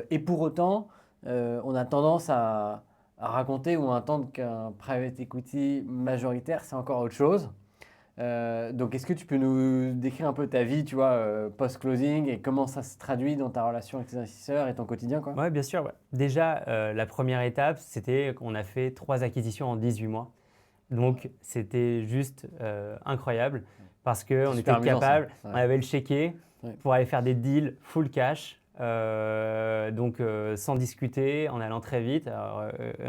Et pour autant, on a tendance à raconter ou à entendre qu'un private equity majoritaire, c'est encore autre chose. Donc, est-ce que tu peux nous décrire un peu ta vie, tu vois, post-closing et comment ça se traduit dans ta relation avec tes investisseurs et ton quotidien, quoi? Oui, bien sûr. Ouais. Déjà, la première étape, c'était qu'on a fait 3 acquisitions en 18 mois. Donc, c'était juste incroyable parce qu'on était capable, on avait le chéquier pour aller faire des deals full cash, donc sans discuter, en allant très vite,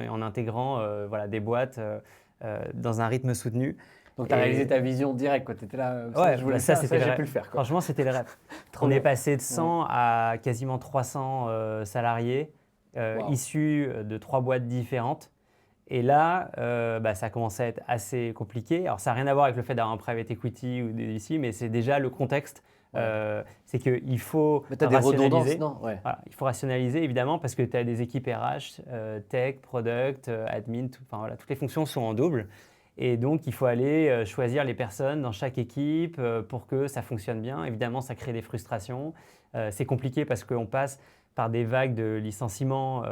en intégrant des boîtes dans un rythme soutenu. Donc, tu as réalisé ta vision directe, quoi. Tu étais là, je voulais ça, j'ai pu le faire. Quoi. Franchement, c'était le rêve. On est passé de 100 à quasiment 300 salariés issus de 3 boîtes différentes. Et là, ça a commencé à être assez compliqué. Alors, ça n'a rien à voir avec le fait d'avoir un private equity ou des VC, mais c'est déjà le contexte. C'est qu'il faut rationaliser. Voilà, il faut rationaliser, évidemment, parce que tu as des équipes RH, tech, product, admin, toutes les fonctions sont en double. Et donc, il faut aller choisir les personnes dans chaque équipe pour que ça fonctionne bien. Évidemment, ça crée des frustrations. C'est compliqué parce qu'on passe par des vagues de licenciements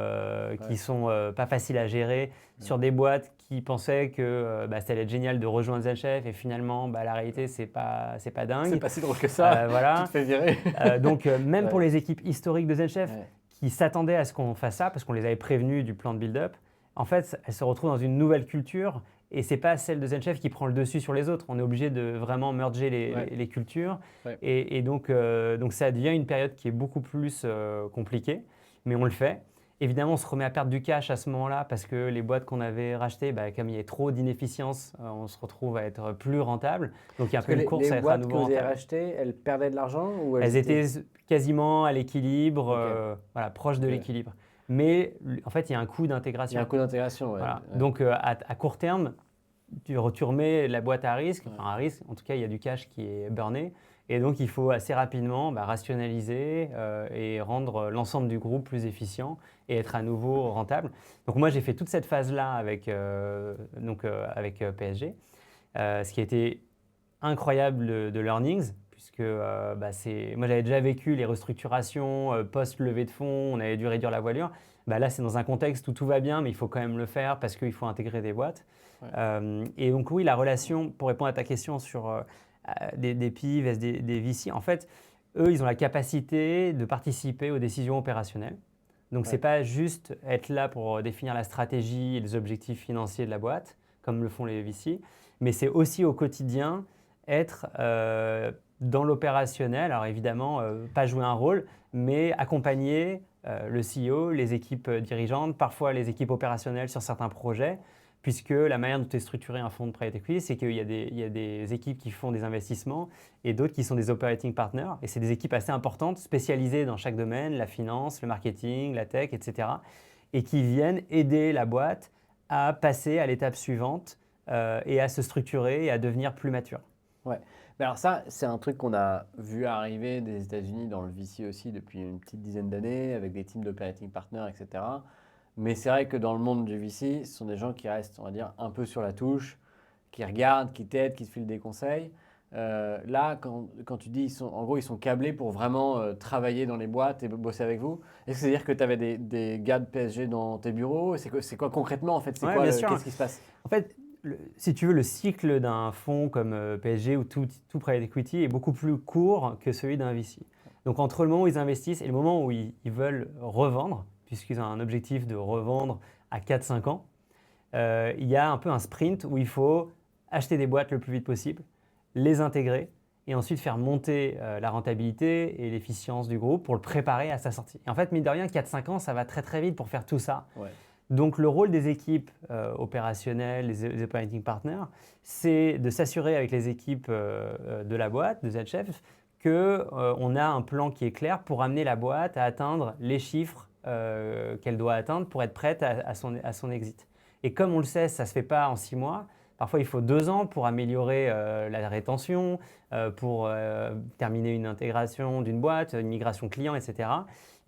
qui sont pas faciles à gérer sur des boîtes qui pensaient que ça allait être génial de rejoindre ZenChef et finalement, la réalité, c'est pas dingue. C'est pas si drôle que ça, voilà. tu te fais virer. Donc, même pour les équipes historiques de ZenChef qui s'attendaient à ce qu'on fasse ça parce qu'on les avait prévenus du plan de build-up, en fait, elles se retrouvent dans une nouvelle culture et ce n'est pas celle de ZenChef qui prend le dessus sur les autres. On est obligé de vraiment merger les cultures. Et donc, ça devient une période qui est beaucoup plus compliquée, mais on le fait. Évidemment, on se remet à perdre du cash à ce moment-là parce que les boîtes qu'on avait rachetées, comme il y a trop d'inefficience, on se retrouve à être plus rentable. Donc, il y a un peu une course à être à nouveau rentable. Les boîtes que vous avez rachetées, elles perdaient de l'argent ou elles étaient quasiment à l'équilibre, proche de l'équilibre. Mais en fait, il y a un coût d'intégration. Il y a un coût d'intégration, Voilà. Donc, à court terme, tu remets la boîte à risque. Enfin, à risque, en tout cas, il y a du cash qui est burné. Et donc, il faut assez rapidement rationaliser et rendre l'ensemble du groupe plus efficient et être à nouveau rentable. Donc, moi, j'ai fait toute cette phase-là avec PSG, ce qui a été incroyable de learnings, puisque moi, j'avais déjà vécu les restructurations post-levée de fonds, on avait dû réduire la voilure. Là, c'est dans un contexte où tout va bien, mais il faut quand même le faire parce qu'il faut intégrer des boîtes. Et donc, oui, la relation, pour répondre à ta question sur des PI vs des VC, en fait, eux, ils ont la capacité de participer aux décisions opérationnelles. Donc, ce n'est pas juste être là pour définir la stratégie et les objectifs financiers de la boîte, comme le font les VC, mais c'est aussi au quotidien être dans l'opérationnel. Alors, évidemment, pas jouer un rôle, mais accompagner le CEO, les équipes dirigeantes, parfois les équipes opérationnelles sur certains projets, puisque la manière dont est structuré un fonds de private equity, c'est qu'il y a des équipes qui font des investissements et d'autres qui sont des operating partners. Et c'est des équipes assez importantes, spécialisées dans chaque domaine, la finance, le marketing, la tech, etc. Et qui viennent aider la boîte à passer à l'étape suivante et à se structurer et à devenir plus mature. Ouais. Mais alors ça, c'est un truc qu'on a vu arriver des États-Unis dans le VC aussi depuis une petite dizaine d'années, avec des teams d'operating partners, etc. Mais c'est vrai que dans le monde du VC, ce sont des gens qui restent, on va dire, un peu sur la touche, qui regardent, qui t'aident, qui te filent des conseils. Là, quand tu dis, en gros, ils sont câblés pour vraiment travailler dans les boîtes et bosser avec vous. Est-ce que c'est-à-dire que tu avais des gars de PSG dans tes bureaux? C'est quoi concrètement, en fait? Qu'est-ce qui se passe? En fait, si tu veux, le cycle d'un fonds comme PSG ou tout private equity est beaucoup plus court que celui d'un VC. Donc, entre le moment où ils investissent et le moment où ils veulent revendre, puisqu'ils ont un objectif de revendre à 4-5 ans, il y a un peu un sprint où il faut acheter des boîtes le plus vite possible, les intégrer et ensuite faire monter la rentabilité et l'efficience du groupe pour le préparer à sa sortie. Et en fait, mine de rien, 4-5 ans, ça va très très vite pour faire tout ça. Ouais. Donc, le rôle des équipes opérationnelles, les operating partners, c'est de s'assurer avec les équipes de la boîte, de ZenChef, qu'on a un plan qui est clair pour amener la boîte à atteindre les chiffres qu'elle doit atteindre pour être prête à son exit. Et comme on le sait, ça ne se fait pas en 6 mois. Parfois, il faut 2 ans pour améliorer la rétention, pour terminer une intégration d'une boîte, une migration client, etc.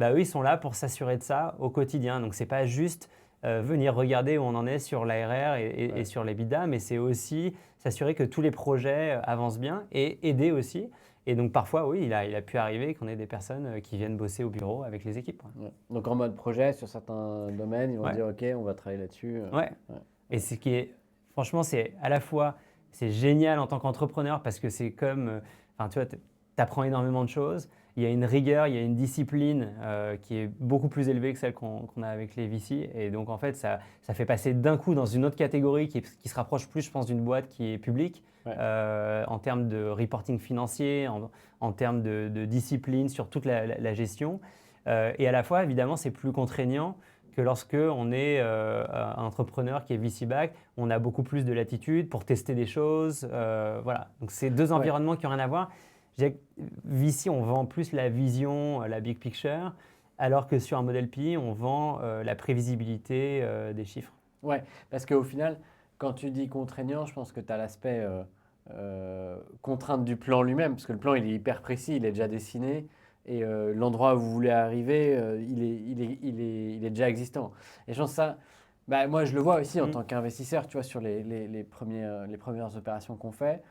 Eux, ils sont là pour s'assurer de ça au quotidien. Donc, ce n'est pas juste venir regarder où on en est sur l'ARR et sur l'EBITDA, mais c'est aussi s'assurer que tous les projets avancent bien et aider aussi. Et donc parfois, oui, il a pu arriver qu'on ait des personnes qui viennent bosser au bureau avec les équipes. Ouais. Donc en mode projet, sur certains domaines, ils vont dire « Ok, on va travailler là-dessus. » Et ce qui est, franchement, c'est à la fois, c'est génial en tant qu'entrepreneur parce que c'est comme, tu vois, tu apprends énormément de choses. Il y a une rigueur, il y a une discipline qui est beaucoup plus élevée que celle qu'on a avec les VC. Et donc, en fait, ça fait passer d'un coup dans une autre catégorie qui se rapproche plus, je pense, d'une boîte qui est publique en termes de reporting financier, en termes de discipline sur toute la gestion. Et à la fois, évidemment, c'est plus contraignant que lorsque on est un entrepreneur qui est VC-back, on a beaucoup plus de latitude pour tester des choses. Voilà. Donc, c'est deux environnements qui n'ont rien à voir. Je dirais que VC, on vend plus la vision, la big picture, alors que sur un modèle PI, on vend la prévisibilité des chiffres. Ouais, parce qu'au final, quand tu dis contraignant, je pense que tu as l'aspect contrainte du plan lui-même, parce que le plan, il est hyper précis, il est déjà dessiné, et l'endroit où vous voulez arriver, il est déjà existant. Et je pense que ça, Bah, moi, je le vois aussi en tant qu'investisseur, tu vois, sur les premières opérations qu'on fait.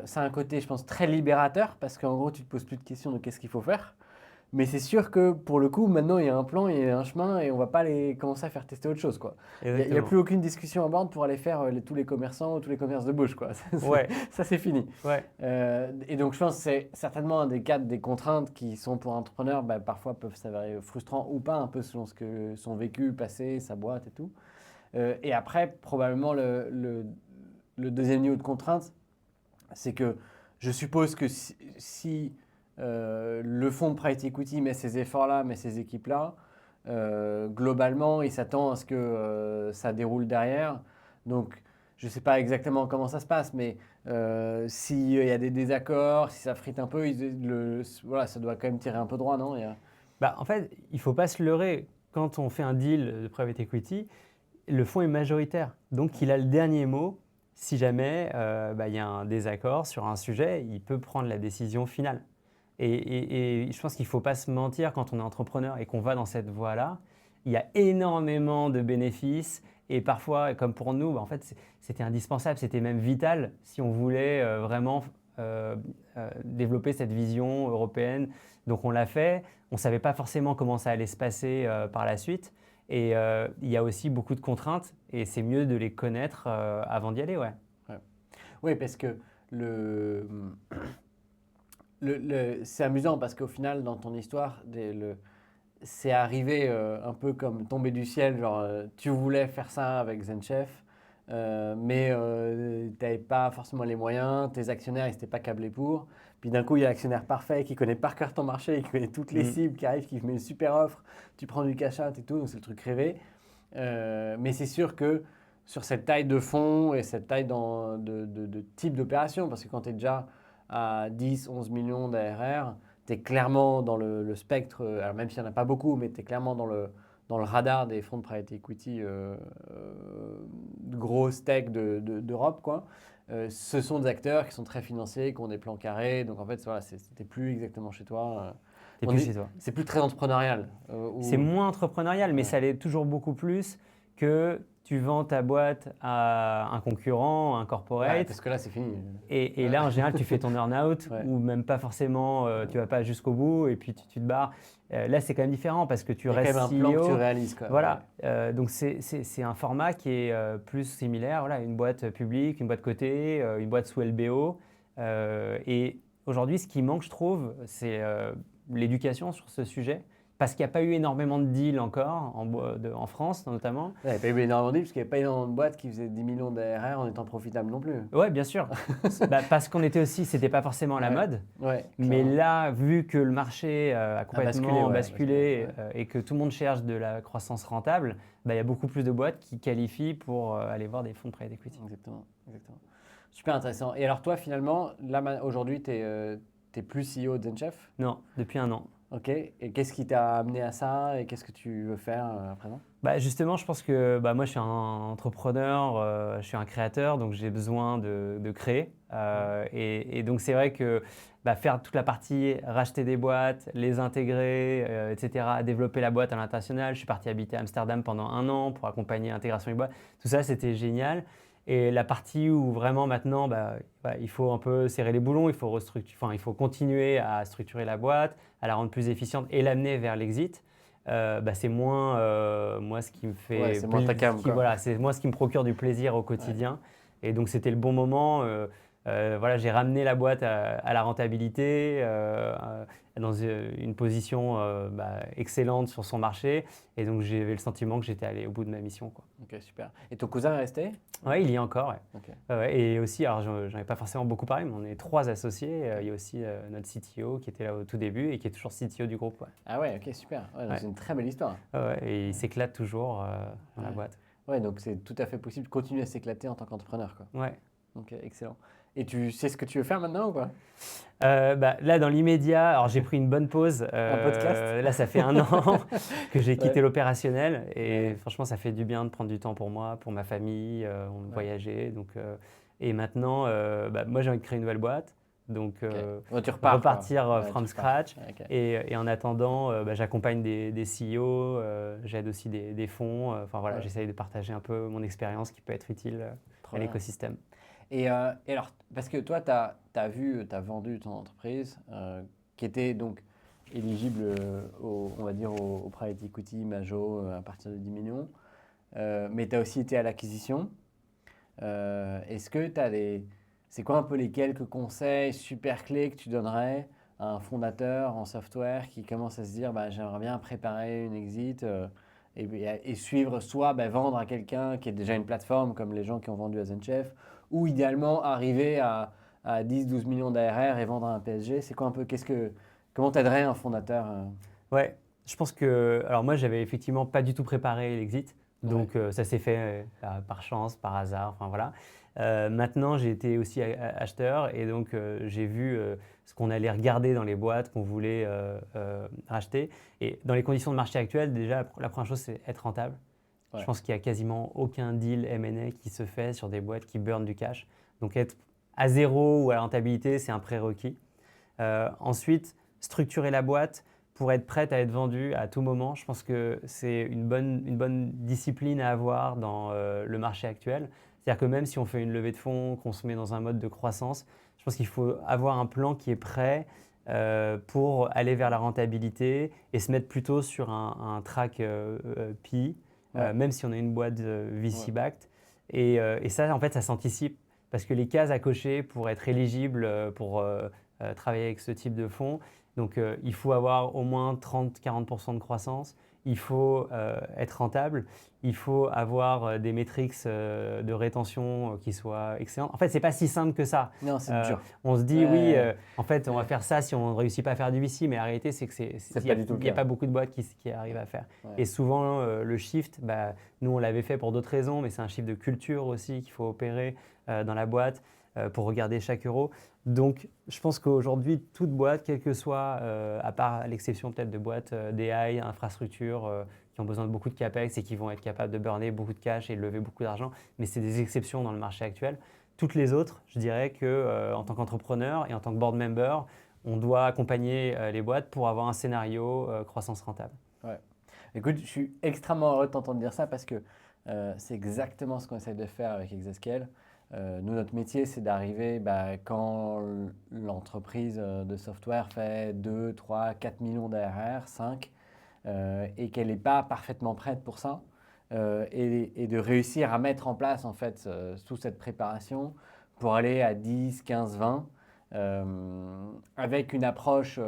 Ça a un côté, je pense, très libérateur parce qu'en gros, tu te poses plus de questions de qu'est-ce qu'il faut faire. Mais c'est sûr que pour le coup, maintenant, il y a un plan, il y a un chemin et on va pas aller commencer à faire tester autre chose, quoi. Il n'y a plus aucune discussion à bord pour aller faire tous les commerçants ou tous les commerces de bouche, quoi. Ça, c'est fini. Ouais. Et donc, je pense que c'est certainement un des cadres, des contraintes qui sont pour un entrepreneur, bah, parfois peuvent s'avérer frustrants ou pas, un peu selon ce que son vécu, passé, sa boîte et tout. Et après, probablement, le deuxième niveau de contrainte, c'est que je suppose que si le fonds de private equity met ces efforts-là, met ces équipes-là, globalement, il s'attend à ce que ça déroule derrière. Donc, je ne sais pas exactement comment ça se passe, mais s'il y a des désaccords, si ça frite un peu, voilà, ça doit quand même tirer un peu droit, non? Bah, en fait, il ne faut pas se leurrer. Quand on fait un deal de private equity, le fonds est majoritaire. Donc, il a le dernier mot. Si jamais il y a un désaccord sur un sujet, il peut prendre la décision finale. Et je pense qu'il ne faut pas se mentir quand on est entrepreneur et qu'on va dans cette voie-là. Il y a énormément de bénéfices et parfois, comme pour nous, en fait, c'était indispensable, c'était même vital si on voulait vraiment développer cette vision européenne. Donc on l'a fait. On ne savait pas forcément comment ça allait se passer par la suite. Et il y a aussi beaucoup de contraintes et c'est mieux de les connaître avant d'y aller, ouais. Oui, parce que c'est amusant parce qu'au final, dans ton histoire, c'est arrivé un peu comme tombé du ciel, genre tu voulais faire ça avec ZenChef, mais tu n'avais pas forcément les moyens, tes actionnaires ils n'étaient pas câblés pour. Puis d'un coup, il y a l'actionnaire parfait qui connaît par cœur ton marché, qui connaît toutes les cibles, qui arrive, qui met une super offre, tu prends du cash out et tout, donc c'est le truc rêvé. Mais c'est sûr que sur cette taille de fonds et cette taille de type d'opération, parce que quand tu es déjà à 10, 11 millions d'ARR, tu es clairement dans le spectre, alors même s'il n'y en a pas beaucoup, mais tu es clairement dans le radar des fonds de private equity de grosses tech d'Europe, quoi. Ce sont des acteurs qui sont très financiers, qui ont des plans carrés, donc en fait, voilà, c'était plus exactement chez toi. T'es plus chez toi. C'est plus très entrepreneurial. C'est moins entrepreneurial, mais ça l'est toujours beaucoup plus que tu vends ta boîte à un concurrent, un corporate. Ouais, parce que là, c'est fini. Et là, en général, tu fais ton earn-out ou même pas forcément, tu vas pas jusqu'au bout et puis tu te barres. Là, c'est quand même différent parce que tu restes CEO. Il y a quand même un plan que tu réalises. Quoi. Voilà. Donc, c'est un format qui est plus similaire. Voilà, une boîte publique, une boîte cotée, une boîte sous LBO. Et aujourd'hui, ce qui manque, je trouve, c'est l'éducation sur ce sujet. Parce qu'il n'y a pas eu énormément de deals encore, en France notamment. Il n'y a pas eu énormément de deals parce qu'il n'y avait pas énormément de boîtes qui faisaient 10 millions d'ARR en étant profitables non plus. Oui, bien sûr. Parce qu'on était aussi, c'était pas forcément à la mode. Mais là, vu que le marché a complètement basculé et que tout le monde cherche de la croissance rentable, il y a beaucoup plus de boîtes qui qualifient pour aller voir des fonds de private equity. Exactement. Super intéressant. Et alors toi, finalement, là aujourd'hui, tu n'es plus CEO de ZenChef ? Non, depuis 1 an. Ok, et qu'est-ce qui t'a amené à ça et qu'est-ce que tu veux faire à présent ? Justement, je pense que moi, je suis un entrepreneur, je suis un créateur, donc j'ai besoin de créer. Et donc, c'est vrai que faire toute la partie racheter des boîtes, les intégrer, etc., développer la boîte à l'international. Je suis parti habiter à Amsterdam pendant 1 an pour accompagner l'intégration des boîtes. Tout ça, c'était génial. Et la partie où vraiment maintenant, il faut un peu serrer les boulons, il faut continuer à structurer la boîte, à la rendre plus efficiente et l'amener vers l'exit. C'est moins moi ce qui me fait c'est moins ta cam, quoi. C'est moi ce qui me procure du plaisir au quotidien. Et donc c'était le bon moment. J'ai ramené la boîte à la rentabilité, dans une position excellente sur son marché. Et donc j'avais le sentiment que j'étais allé au bout de ma mission, quoi. Ok, super. Et ton cousin est resté ? Oui, il y est encore. Ouais. Okay. Et aussi, alors j'en ai pas forcément beaucoup parlé, mais on est 3 associés. Il y a aussi notre CTO qui était là au tout début et qui est toujours CTO du groupe. Ouais. Ah ouais, ok, super. C'est une très belle histoire. Et il s'éclate toujours dans la boîte. Ouais, donc c'est tout à fait possible de continuer à s'éclater en tant qu'entrepreneur, quoi. Ouais. Ok, excellent. Et tu sais ce que tu veux faire maintenant ou pas ? Là, dans l'immédiat, alors j'ai pris une bonne pause. Un podcast. Là, ça fait 1 an que j'ai quitté l'opérationnel et franchement, ça fait du bien de prendre du temps pour moi, pour ma famille, voyager. Donc, et maintenant, moi, j'ai envie de créer une nouvelle boîte. Donc, tu repars, repartir from scratch. Okay. Et en attendant, j'accompagne des CEO, j'aide aussi des fonds. J'essaye de partager un peu mon expérience qui peut être utile à l'écosystème. Et alors, parce que toi, tu as vendu ton entreprise qui était donc éligible on va dire au private equity major à partir de 10 millions, mais tu as aussi été à l'acquisition. Est-ce que tu as c'est quoi un peu les quelques conseils super clés que tu donnerais à un fondateur en software qui commence à se dire j'aimerais bien préparer une exit et suivre soit vendre à quelqu'un qui est déjà une plateforme comme les gens qui ont vendu à Zenchef, ou idéalement arriver à 10-12 millions d'ARR et vendre à un PSG. C'est quoi un peu, comment t'aiderais un fondateur Ouais, je pense que, alors moi j'avais effectivement pas du tout préparé l'exit, donc ça s'est fait par chance, par hasard, enfin voilà. Maintenant j'ai été aussi acheteur et donc j'ai vu ce qu'on allait regarder dans les boîtes qu'on voulait racheter. Et dans les conditions de marché actuelles, déjà la première chose c'est être rentable. Je pense qu'il n'y a quasiment aucun deal M&A qui se fait sur des boîtes qui burnent du cash. Donc être à zéro ou à la rentabilité, c'est un prérequis. Ensuite, structurer la boîte pour être prête à être vendue à tout moment. Je pense que c'est une bonne discipline à avoir dans le marché actuel. C'est-à-dire que même si on fait une levée de fonds, qu'on se met dans un mode de croissance, je pense qu'il faut avoir un plan qui est prêt pour aller vers la rentabilité et se mettre plutôt sur un track PI. Même si on a une boîte VC-backed. Et ça, en fait, ça s'anticipe parce que les cases à cocher pour être éligible pour travailler avec ce type de fonds, donc il faut avoir au moins 30-40% de croissance, il faut être rentable, il faut avoir des métriques de rétention qui soient excellentes. En fait, ce n'est pas si simple que ça. Non, c'est dur. On se dit, en fait, on va faire ça si on ne réussit pas à faire du VC, mais la réalité, c'est qu'il n'y a pas beaucoup de boîtes qui arrivent à faire. Et souvent, le shift, nous, on l'avait fait pour d'autres raisons, mais c'est un shift de culture aussi qu'il faut opérer dans la boîte pour regarder chaque euro. Donc, je pense qu'aujourd'hui, toute boîte, quelle que soit, à part l'exception peut-être de boîtes d'AI, infrastructure, qui ont besoin de beaucoup de capex et qui vont être capables de burner beaucoup de cash et de lever beaucoup d'argent, mais c'est des exceptions dans le marché actuel. Toutes les autres, je dirais qu'en tant qu'entrepreneur et en tant que board member, on doit accompagner les boîtes pour avoir un scénario croissance rentable. Ouais. Écoute, je suis extrêmement heureux de t'entendre dire ça parce que c'est exactement ce qu'on essaie de faire avec Exascale. Nous, notre métier, c'est d'arriver quand l'entreprise de software fait 2, 3, 4 millions d'ARR, 5, et qu'elle n'est pas parfaitement prête pour ça, et de réussir à mettre en place en fait toute cette préparation pour aller à 10, 15, 20, avec une approche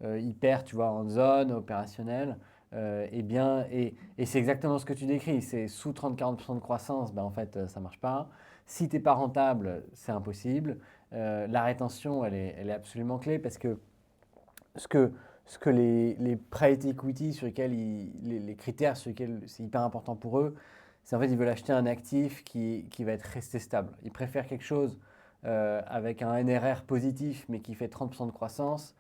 hyper, tu vois, en zone opérationnelle. Et c'est exactement ce que tu décris, c'est sous 30-40% de croissance, en fait ça ne marche pas. Si tu n'es pas rentable, c'est impossible. La rétention, elle est absolument clé parce que ce que les private equity sur lesquels les critères sur lesquels c'est hyper important pour eux, c'est en fait ils veulent acheter un actif qui va être resté stable. Ils préfèrent quelque chose avec un NRR positif mais qui fait 30% de croissance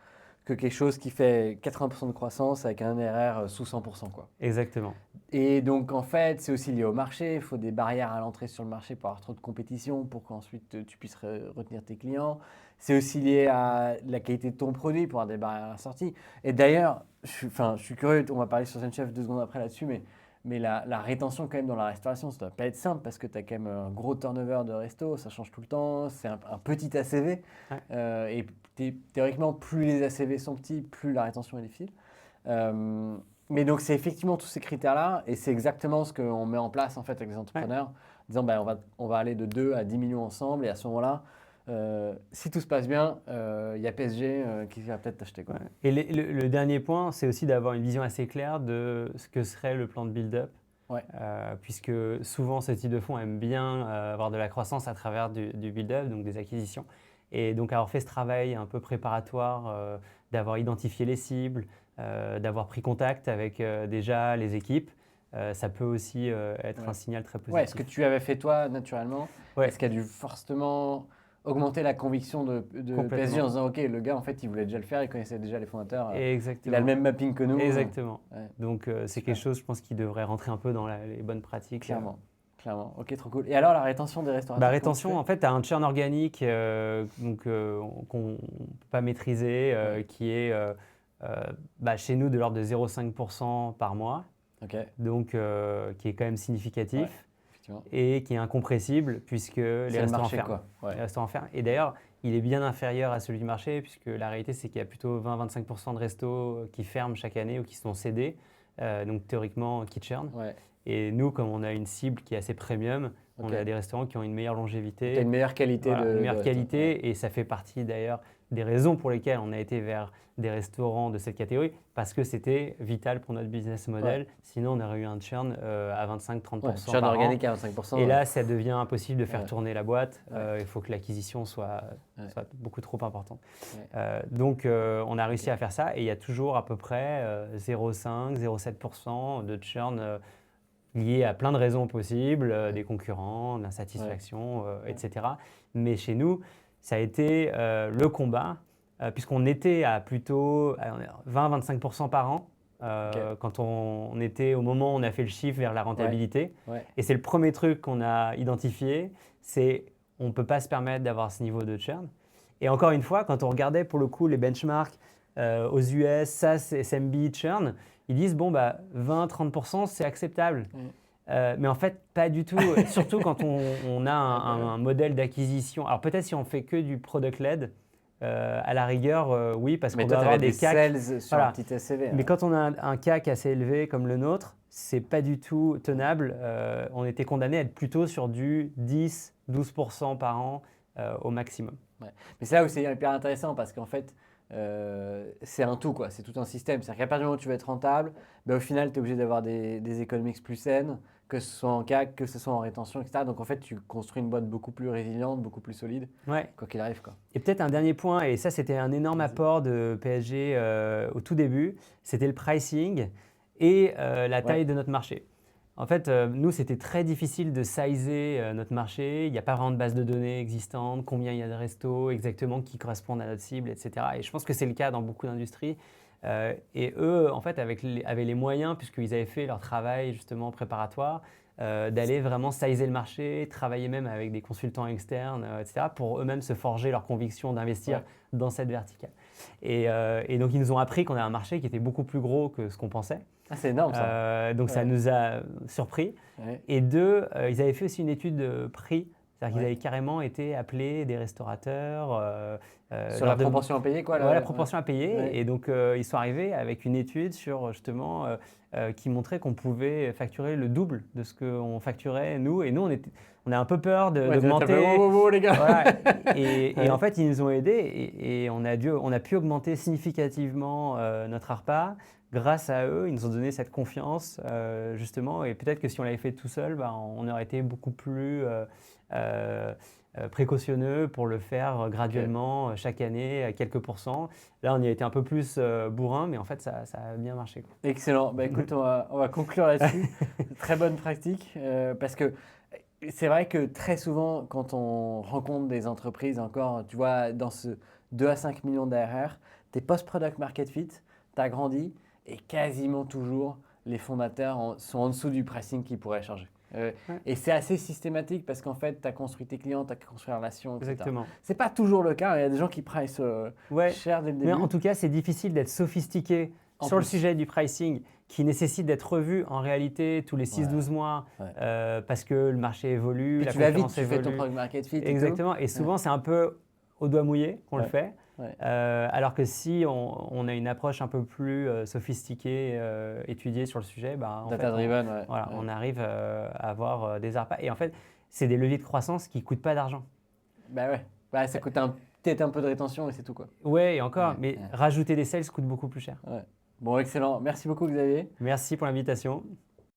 que quelque chose qui fait 80% de croissance avec un NRR sous 100%, quoi. Exactement. Et donc, en fait, c'est aussi lié au marché. Il faut des barrières à l'entrée sur le marché pour avoir trop de compétition pour qu'ensuite tu puisses retenir tes clients. C'est aussi lié à la qualité de ton produit pour avoir des barrières à la sortie. Et d'ailleurs, je suis curieux, on va parler sur Zenchef 2 secondes après là-dessus, mais la rétention quand même dans la restauration, ça ne doit pas être simple parce que tu as quand même un gros turnover de resto, ça change tout le temps, c'est un petit ACV. Et théoriquement, plus les ACV sont petits, plus la rétention est difficile. Mais donc, c'est effectivement tous ces critères-là et c'est exactement ce qu'on met en place en fait avec les entrepreneurs, en disant on va aller de 2 à 10 millions ensemble et à ce moment-là, si tout se passe bien, il y a PSG qui va peut-être t'acheter. Ouais. Et le dernier point, c'est aussi d'avoir une vision assez claire de ce que serait le plan de build-up. Puisque souvent, ce type de fonds aime bien avoir de la croissance à travers du build-up, donc des acquisitions. Et donc, avoir fait ce travail un peu préparatoire, d'avoir identifié les cibles, d'avoir pris contact avec déjà les équipes, ça peut aussi être un signal très positif. Est-ce que tu avais fait toi naturellement? Est-ce qu'il y a dû forcément augmenter la conviction de PSG en disant ok, le gars en fait il voulait déjà le faire, il connaissait déjà les fondateurs, Exactement. Il a le même mapping que nous. Exactement. Donc c'est quelque chose je pense qui devrait rentrer un peu dans les bonnes pratiques. Clairement. Clairement. Ok, trop cool. Et alors, la rétention des restaurateurs? Rétention, en fait, tu as un churn organique qu'on ne peut pas maîtriser, qui est chez nous de l'ordre de 0,5% par mois, donc qui est quand même significatif et qui est incompressible puisque les restaurants ferment. Les restaurants ferment. Et d'ailleurs, il est bien inférieur à celui du marché puisque la réalité, c'est qu'il y a plutôt 20-25% de restos qui ferment chaque année ou qui sont cédés, donc théoriquement qui churn. Et nous, comme on a une cible qui est assez premium, on a des restaurants qui ont une meilleure longévité. Tu as une meilleure qualité. Une meilleure qualité et ça fait partie d'ailleurs des raisons pour lesquelles on a été vers des restaurants de cette catégorie parce que c'était vital pour notre business model. Sinon, on aurait eu un churn à 25-30%. Churn organique à 25%. Et là, ça devient impossible de faire tourner la boîte. Il faut que l'acquisition soit beaucoup trop importante. Donc, on a réussi à faire ça et il y a toujours à peu près 0,5-0,7% de churn lié à plein de raisons possibles, des concurrents, de l'insatisfaction, etc. Mais chez nous, ça a été le combat, puisqu'on était à plutôt 20-25% par an quand on était au moment où on a fait le chiffre vers la rentabilité. Et c'est le premier truc qu'on a identifié, c'est on ne peut pas se permettre d'avoir ce niveau de churn. Et encore une fois, quand on regardait pour le coup les benchmarks aux US, SaaS, SMB, churn, ils disent 20-30% c'est acceptable. Mais en fait, pas du tout, surtout quand on a un modèle d'acquisition. Alors peut-être si on fait que du product-led, à la rigueur, oui, parce qu'on doit avoir des CAC. Sales sur un petit SCV. Mais quand on a un CAC assez élevé comme le nôtre, c'est pas du tout tenable. On était condamné à être plutôt sur du 10-12% par an au maximum. Mais c'est là où c'est hyper intéressant parce qu'en fait, c'est un tout, c'est tout un système. C'est-à-dire qu'à partir du moment où tu veux être rentable, au final, tu es obligé d'avoir des économiques plus saines, que ce soit en CAC, que ce soit en rétention, etc. Donc en fait, tu construis une boîte beaucoup plus résiliente, beaucoup plus solide, quoi qu'il arrive. Et peut-être un dernier point, et ça c'était un énorme apport de PSG au tout début, c'était le pricing et la taille de notre marché. En fait, nous, c'était très difficile de sizer notre marché. Il n'y a pas vraiment de base de données existante, combien il y a de restos exactement qui correspondent à notre cible, etc. Et je pense que c'est le cas dans beaucoup d'industries. Et eux, en fait, avaient les moyens, puisqu'ils avaient fait leur travail justement préparatoire, d'aller vraiment sizer le marché, travailler même avec des consultants externes, etc., pour eux-mêmes se forger leur conviction d'investir dans cette verticale. Et donc, ils nous ont appris qu'on avait un marché qui était beaucoup plus gros que ce qu'on pensait. Ah, c'est énorme ça. Donc ça nous a surpris. Et deux, ils avaient fait aussi une étude de prix. C'est-à-dire qu'ils avaient carrément été appelés des restaurateurs. Sur la proportion à payer, quoi. La proportion à payer. Et donc, ils sont arrivés avec une étude sur, justement, qui montrait qu'on pouvait facturer le double de ce qu'on facturait, nous. Et nous, on a un peu peur d'augmenter. Les gars. Et en fait, ils nous ont aidés et on a pu augmenter significativement notre ARPA. Grâce à eux, ils nous ont donné cette confiance, justement. Et peut-être que si on l'avait fait tout seul, on aurait été beaucoup plus précautionneux pour le faire graduellement, chaque année, à quelques pourcents. Là, on y a été un peu plus bourrin, mais en fait, ça a bien marché. Excellent. Écoute, on va conclure là-dessus. Très bonne pratique, parce que c'est vrai que très souvent, quand on rencontre des entreprises encore, tu vois, dans ce 2 à 5 millions d'ARR, tu es post-product market fit, tu as grandi, et quasiment toujours, les fondateurs sont en dessous du pricing qu'ils pourraient charger. Et c'est assez systématique parce qu'en fait, tu as construit tes clients, tu as construit la relation, etc. Exactement. Ce n'est pas toujours le cas. Il y a des gens qui pricent cher dès le début. Mais en tout cas, c'est difficile d'être sophistiqué sur le sujet du pricing qui nécessite d'être revu en réalité tous les 6-12 mois parce que le marché évolue, la concurrence évolue. Tu fais ton product market fit. Exactement. Et souvent, c'est un peu au doigt mouillé qu'on le fait. Alors que si on a une approche un peu plus sophistiquée, étudiée sur le sujet, on arrive à avoir des ARPA. Et en fait, c'est des leviers de croissance qui ne coûtent pas d'argent. Ça coûte peut-être un peu de rétention et c'est tout, quoi. Ouais, et encore, mais rajouter des sales coûte beaucoup plus cher. Bon, excellent. Merci beaucoup, Xavier. Merci pour l'invitation.